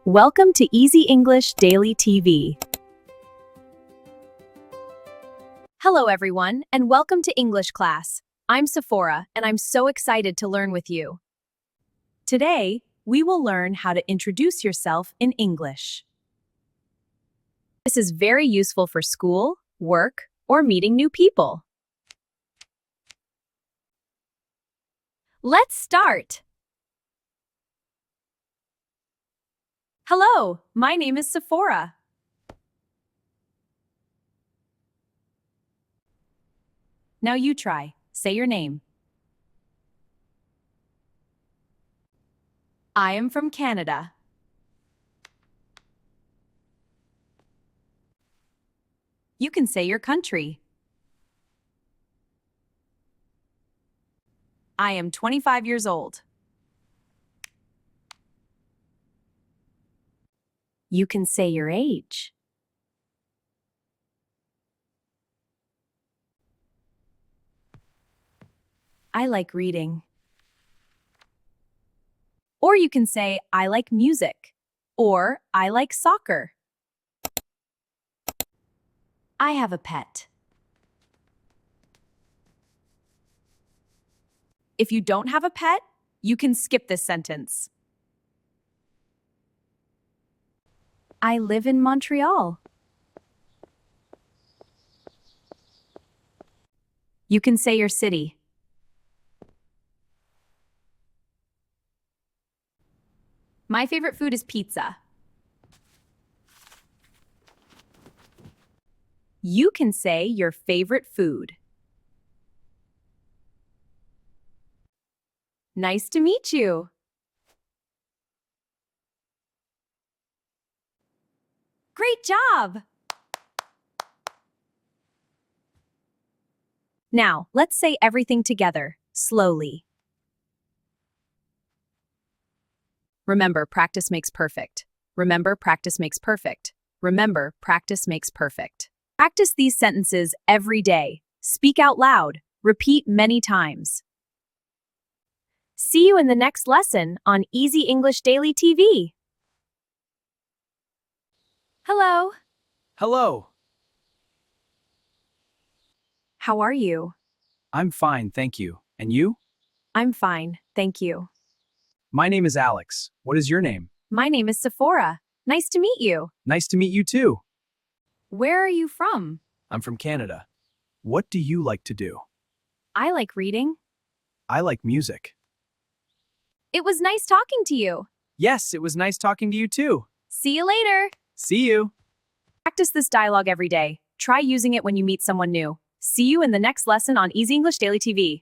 Welcome to Easy English Daily TV. Hello everyone, and welcome to English class. I'm Sephora, and I'm so excited to learn with you. Today, we will learn how to introduce yourself in English. This is very useful for school, work, or meeting new people. Let's start. Hello, my name is Sephora. Now you try. Say your name. I am from Canada. You can say your country. I am 25 years old. You can say your age. I like reading. Or you can say, I like music. Or, I like soccer. I have a pet. If you don't have a pet, you can skip this sentence. I live in Montreal. You can say your city. My favorite food is pizza. You can say your favorite food. Nice to meet you. Great job! Now, let's say everything together, slowly. Remember, practice makes perfect. Remember, practice makes perfect. Remember, practice makes perfect. Practice these sentences every day. Speak out loud. Repeat many times. See you in the next lesson on Easy English Daily TV. Hello. Hello. How are you? I'm fine, thank you. And you? I'm fine, thank you. My name is Alex. What is your name? My name is Sephora. Nice to meet you. Nice to meet you too. Where are you from? I'm from Canada. What do you like to do? I like reading. I like music. It was nice talking to you. Yes, it was nice talking to you too. See you later. See you. Practice this dialogue every day. Try using it when you meet someone new. See you in the next lesson on Easy English Daily TV.